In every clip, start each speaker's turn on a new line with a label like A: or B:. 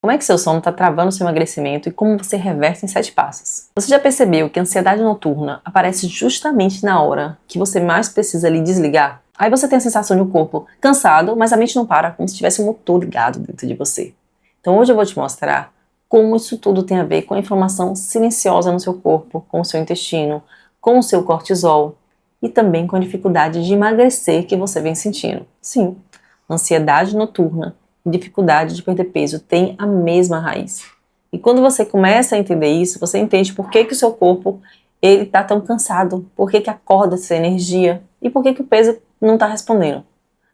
A: Como é que seu sono está travando seu emagrecimento e como você reverte em 7 passos? Você já percebeu que a ansiedade noturna aparece justamente na hora que você mais precisa ali desligar? Aí você tem a sensação de um corpo cansado, mas a mente não para, como se tivesse um motor ligado dentro de você. Então hoje eu vou te mostrar como isso tudo tem a ver com a inflamação silenciosa no seu corpo, com o seu intestino, com o seu cortisol e também com a dificuldade de emagrecer que você vem sentindo. Sim, ansiedade noturna e dificuldade de perder peso têm a mesma raiz. E quando você começa a entender isso, você entende por que o seu corpo ele está tão cansado, por que acorda sem energia e por que o peso não está respondendo.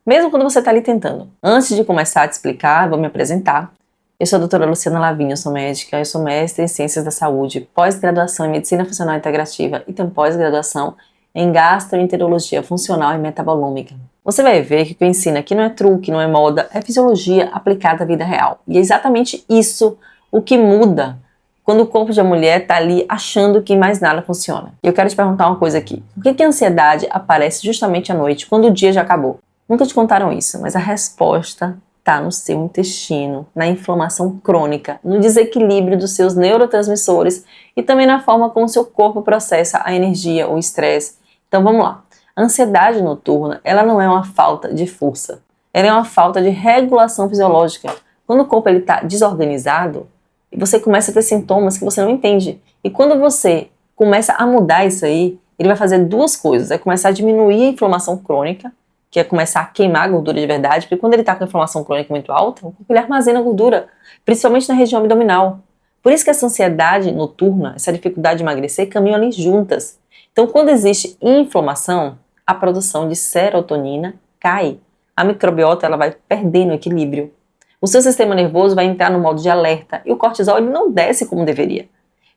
A: Mesmo quando você está ali tentando. Antes de começar a te explicar, vou me apresentar. Eu sou a doutora Luciana Lavinho, eu sou médica, eu sou mestre em Ciências da Saúde, pós-graduação em Medicina Funcional Integrativa e tenho pós-graduação em Gastroenterologia Funcional e Metabolômica. Você vai ver que o que eu ensino aqui não é truque, não é moda, é fisiologia aplicada à vida real. E é exatamente isso o que muda quando o corpo de uma mulher está ali achando que mais nada funciona. E eu quero te perguntar uma coisa aqui. Por que a ansiedade aparece justamente à noite, quando o dia já acabou? Nunca te contaram isso, mas a resposta está no seu intestino, na inflamação crônica, no desequilíbrio dos seus neurotransmissores e também na forma como o seu corpo processa a energia, o estresse. Então vamos lá. A ansiedade noturna, ela não é uma falta de força, ela é uma falta de regulação fisiológica. Quando o corpo está desorganizado, você começa a ter sintomas que você não entende. E quando você começa a mudar isso aí, ele vai fazer duas coisas. Vai começar a diminuir a inflamação crônica, que é começar a queimar a gordura de verdade, porque quando ele está com a inflamação crônica muito alta, o corpo ele armazena gordura, principalmente na região abdominal. Por isso que essa ansiedade noturna, essa dificuldade de emagrecer, caminham ali juntas. Então, quando existe inflamação, a produção de serotonina cai. A microbiota ela vai perdendo o equilíbrio. O seu sistema nervoso vai entrar no modo de alerta e o cortisol ele não desce como deveria.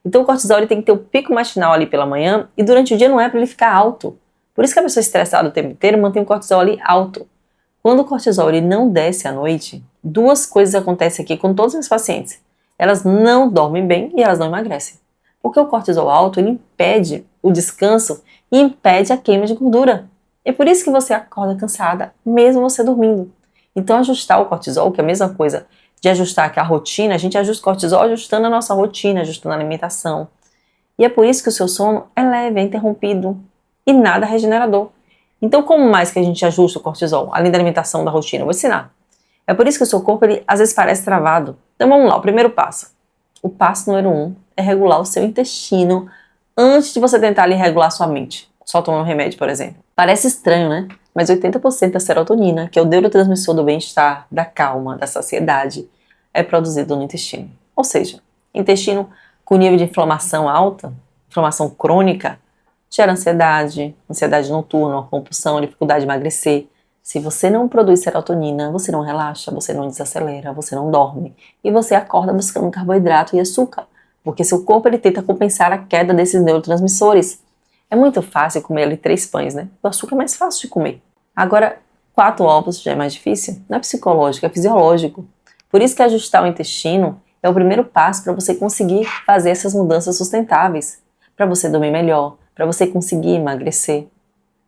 A: Então, o cortisol ele tem que ter o pico matinal ali pela manhã e durante o dia não é para ele ficar alto. Por isso que a pessoa estressada o tempo inteiro mantém o cortisol ali alto. Quando o cortisol ele não desce à noite, duas coisas acontecem aqui com todos os meus pacientes. Elas não dormem bem e elas não emagrecem. Porque o cortisol alto ele impede o descanso e impede a queima de gordura. É por isso que você acorda cansada, mesmo você dormindo. Então ajustar o cortisol, que é a mesma coisa de ajustar aqui a rotina, a gente ajusta o cortisol ajustando a nossa rotina, ajustando a alimentação. E é por isso que o seu sono é leve, é interrompido e nada regenerador. Então como mais que a gente ajusta o cortisol, além da alimentação, da rotina? Eu vou ensinar. É por isso que o seu corpo ele, às vezes parece travado. Então vamos lá, o primeiro passo. O passo número 1 é regular o seu intestino antes de você tentar ali regular sua mente. Só tomando um remédio, por exemplo. Parece estranho, né? Mas 80% da serotonina, que é o neurotransmissor do bem-estar, da calma, da saciedade, é produzido no intestino. Ou seja, intestino com nível de inflamação alta, inflamação crônica, gera ansiedade, ansiedade noturna, uma compulsão, dificuldade de emagrecer. Se você não produz serotonina, você não relaxa, você não desacelera, você não dorme. E você acorda buscando carboidrato e açúcar. Porque seu corpo ele tenta compensar a queda desses neurotransmissores. É muito fácil comer ali 3 pães, né? O açúcar é mais fácil de comer. Agora, 4 ovos já é mais difícil? Não é psicológico, é fisiológico. Por isso que ajustar o intestino é o primeiro passo para você conseguir fazer essas mudanças sustentáveis. Para você dormir melhor, para você conseguir emagrecer.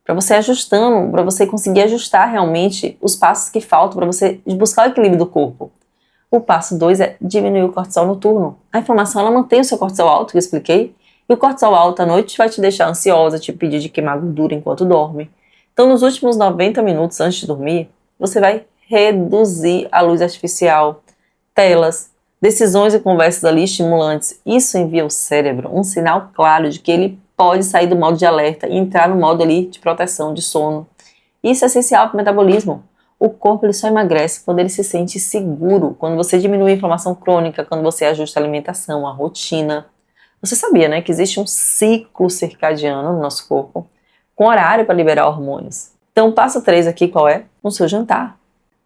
A: Para você ajustando, para você conseguir ajustar realmente os passos que faltam para você buscar o equilíbrio do corpo. O passo 2 é diminuir o cortisol noturno. A inflamação ela mantém o seu cortisol alto, que eu expliquei, e o cortisol alto à noite vai te deixar ansiosa, te pedir de queimar gordura enquanto dorme. Então, nos últimos 90 minutos antes de dormir, você vai reduzir a luz artificial, telas, decisões e conversas ali estimulantes. Isso envia ao cérebro um sinal claro de que ele pode sair do modo de alerta e entrar no modo ali de proteção, de sono. Isso é essencial para o metabolismo. O corpo ele só emagrece quando ele se sente seguro, quando você diminui a inflamação crônica, quando você ajusta a alimentação, a rotina. Você sabia, né, que existe um ciclo circadiano no nosso corpo, com horário para liberar hormônios. Então, o passo 3 aqui qual é? No seu jantar.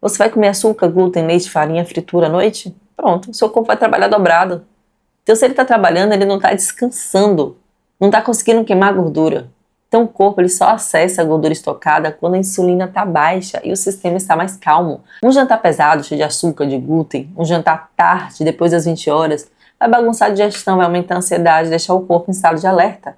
A: Você vai comer açúcar, glúten, leite, farinha, fritura à noite? Pronto, o seu corpo vai trabalhar dobrado. Então, se ele está trabalhando, ele não está descansando, não está conseguindo queimar gordura. Então, o corpo ele só acessa a gordura estocada quando a insulina está baixa e o sistema está mais calmo. Um jantar pesado, cheio de açúcar, de glúten, um jantar tarde, depois das 20 horas, vai bagunçar a digestão, vai aumentar a ansiedade, deixar o corpo em estado de alerta.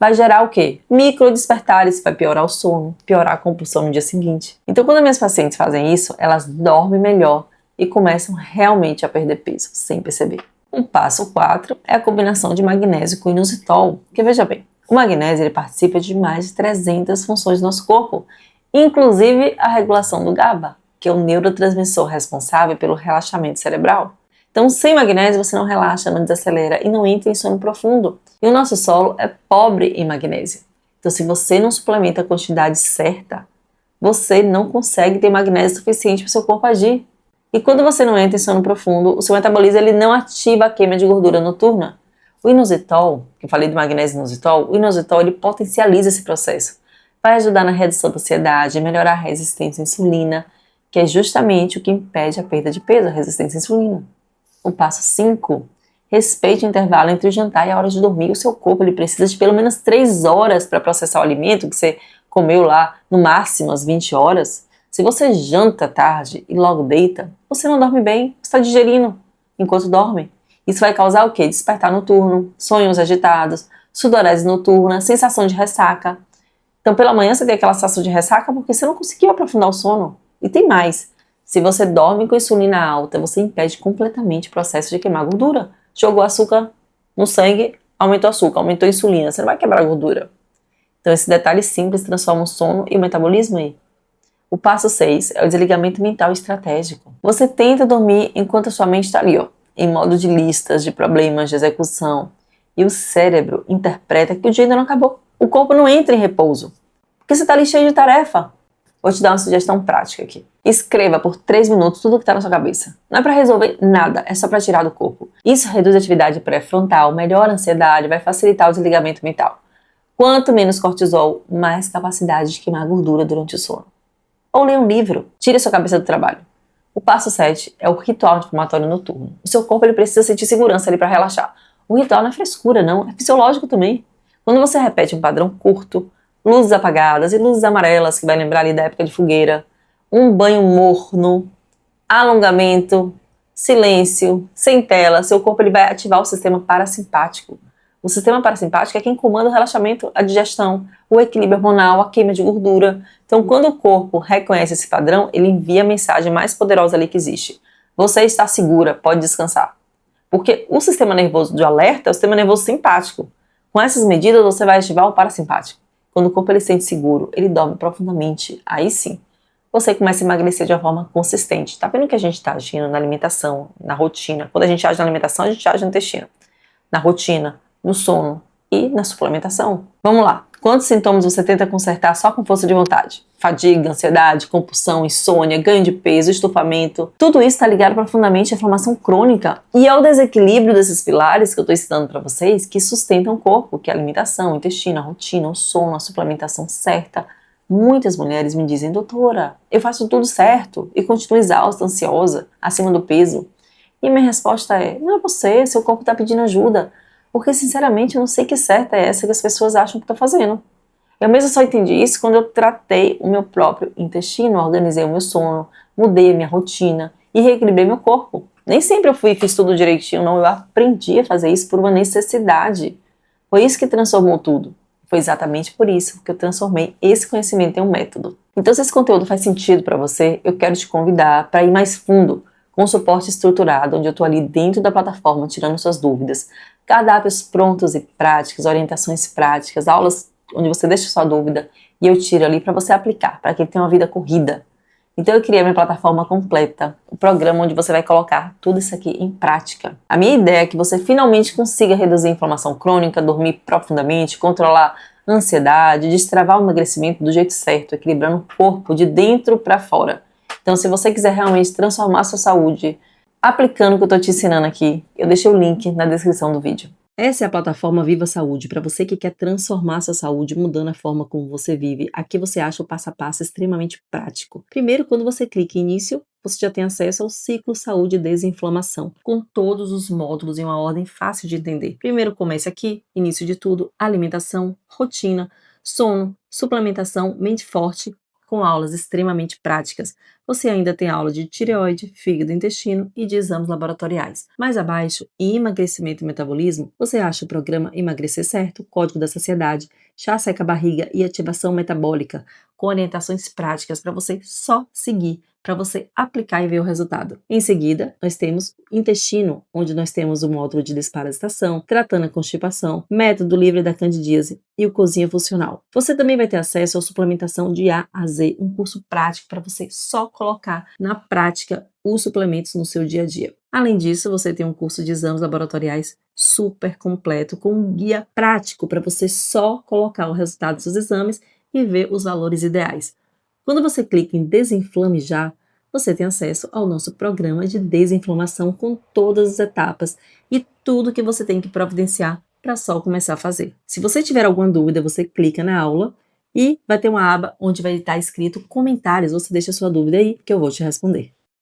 A: Vai gerar o quê? Micro despertares, vai piorar o sono, piorar a compulsão no dia seguinte. Então, quando minhas pacientes fazem isso, elas dormem melhor e começam realmente a perder peso, sem perceber. O passo 4 é a combinação de magnésio com inositol, porque veja bem, o magnésio ele participa de mais de 300 funções do nosso corpo, inclusive a regulação do GABA, que é o neurotransmissor responsável pelo relaxamento cerebral. Então, sem magnésio você não relaxa, não desacelera e não entra em sono profundo. E o nosso solo é pobre em magnésio. Então, se você não suplementa a quantidade certa, você não consegue ter magnésio suficiente para o seu corpo agir. E quando você não entra em sono profundo, o seu metabolismo ele não ativa a queima de gordura noturna. O inositol, que eu falei do magnésio inositol, o inositol ele potencializa esse processo. Vai ajudar na redução da ansiedade, melhorar a resistência à insulina, que é justamente o que impede a perda de peso, a resistência à insulina. O passo 5, respeite o intervalo entre o jantar e a hora de dormir. O seu corpo ele precisa de pelo menos 3 horas para processar o alimento que você comeu lá, no máximo às 20 horas. Se você janta tarde e logo deita, você não dorme bem, você está digerindo enquanto dorme. Isso vai causar o quê? Despertar noturno, sonhos agitados, sudorese noturna, sensação de ressaca. Então pela manhã você tem aquela sensação de ressaca porque você não conseguiu aprofundar o sono. E tem mais. Se você dorme com insulina alta, você impede completamente o processo de queimar gordura. Jogou açúcar no sangue, aumentou o açúcar, aumentou a insulina, você não vai quebrar a gordura. Então esse detalhe simples transforma o sono e o metabolismo aí. O passo 6 é o desligamento mental estratégico. Você tenta dormir enquanto a sua mente está ali, ó, em modo de listas, de problemas, de execução. E o cérebro interpreta que o dia ainda não acabou. O corpo não entra em repouso, porque você está ali cheio de tarefa. Vou te dar uma sugestão prática aqui. Escreva por 3 minutos tudo o que está na sua cabeça. Não é para resolver nada, é só para tirar do corpo. Isso reduz a atividade pré-frontal, melhora a ansiedade, vai facilitar o desligamento mental. Quanto menos cortisol, mais capacidade de queimar gordura durante o sono. Ou leia um livro, tire a sua cabeça do trabalho. O passo 7 é o ritual inflamatório noturno. O seu corpo ele precisa sentir segurança ali para relaxar. O ritual não é frescura, não, é fisiológico também. Quando você repete um padrão curto, luzes apagadas e luzes amarelas, que vai lembrar ali da época de fogueira, um banho morno, alongamento, silêncio, sem tela, seu corpo ele vai ativar o sistema parasimpático. O sistema parasimpático é quem comanda o relaxamento, a digestão, o equilíbrio hormonal, a queima de gordura. Então, quando o corpo reconhece esse padrão, ele envia a mensagem mais poderosa ali que existe. Você está segura, pode descansar. Porque o sistema nervoso de alerta é o sistema nervoso simpático. Com essas medidas, você vai ativar o parasimpático. Quando o corpo ele se sente seguro, ele dorme profundamente. Aí sim, você começa a emagrecer de uma forma consistente. Tá vendo que a gente está agindo na alimentação, na rotina? Quando a gente age na alimentação, a gente age no intestino. Na rotina, no sono e na suplementação. Vamos lá. Quantos sintomas você tenta consertar só com força de vontade? Fadiga, ansiedade, compulsão, insônia, ganho de peso, estufamento. Tudo isso está ligado profundamente à inflamação crônica e ao desequilíbrio desses pilares que eu estou ensinando para vocês que sustentam o corpo, que é a alimentação, o intestino, a rotina, o sono, a suplementação certa. Muitas mulheres me dizem, doutora, eu faço tudo certo e continuo exausta, ansiosa, acima do peso. E minha resposta é, não é você, seu corpo está pedindo ajuda. Porque, sinceramente, eu não sei que certa é essa que as pessoas acham que estou fazendo. Eu mesma só entendi isso quando eu tratei o meu próprio intestino, organizei o meu sono, mudei a minha rotina e reequilibrei meu corpo. Nem sempre eu fiz tudo direitinho, não. Eu aprendi a fazer isso por uma necessidade. Foi isso que transformou tudo. Foi exatamente por isso que eu transformei esse conhecimento em um método. Então, se esse conteúdo faz sentido para você, eu quero te convidar para ir mais fundo com suporte estruturado, onde eu estou ali dentro da plataforma tirando suas dúvidas, cardápios prontos e práticos, orientações práticas, aulas onde você deixa sua dúvida e eu tiro ali para você aplicar, para quem tem uma vida corrida. Então eu criei minha plataforma completa, um programa onde você vai colocar tudo isso aqui em prática. A minha ideia é que você finalmente consiga reduzir a inflamação crônica, dormir profundamente, controlar a ansiedade, destravar o emagrecimento do jeito certo, equilibrando o corpo de dentro para fora. Então se você quiser realmente transformar a sua saúde, aplicando o que eu estou te ensinando aqui, eu deixei o link na descrição do vídeo. Essa é a plataforma Viva Saúde, para você que quer transformar sua saúde mudando a forma como você vive. Aqui você acha o passo a passo extremamente prático. Primeiro, quando você clica em início, você já tem acesso ao ciclo Saúde e Desinflamação, com todos os módulos em uma ordem fácil de entender. Primeiro comece aqui, início de tudo, alimentação, rotina, sono, suplementação, mente forte, com aulas extremamente práticas. Você ainda tem aula de tireoide, fígado e intestino e de exames laboratoriais. Mais abaixo, em emagrecimento e metabolismo, você acha o programa Emagrecer Certo, Código da Saciedade, Chá Seca Barriga e Ativação Metabólica, com orientações práticas para você só seguir, para você aplicar e ver o resultado. Em seguida, nós temos intestino, onde nós temos o módulo de desparasitação, tratando a constipação, método livre da candidíase e o cozinha funcional. Você também vai ter acesso à suplementação de A a Z, um curso prático para você só colocar na prática os suplementos no seu dia a dia. Além disso, você tem um curso de exames laboratoriais super completo, com um guia prático para você só colocar o resultado dos seus exames e ver os valores ideais. Quando você clica em Desinflame Já, você tem acesso ao nosso programa de desinflamação com todas as etapas e tudo que você tem que providenciar para só começar a fazer. Se você tiver alguma dúvida, você clica na aula e vai ter uma aba onde vai estar escrito comentários. Você deixa a sua dúvida aí que eu vou te responder.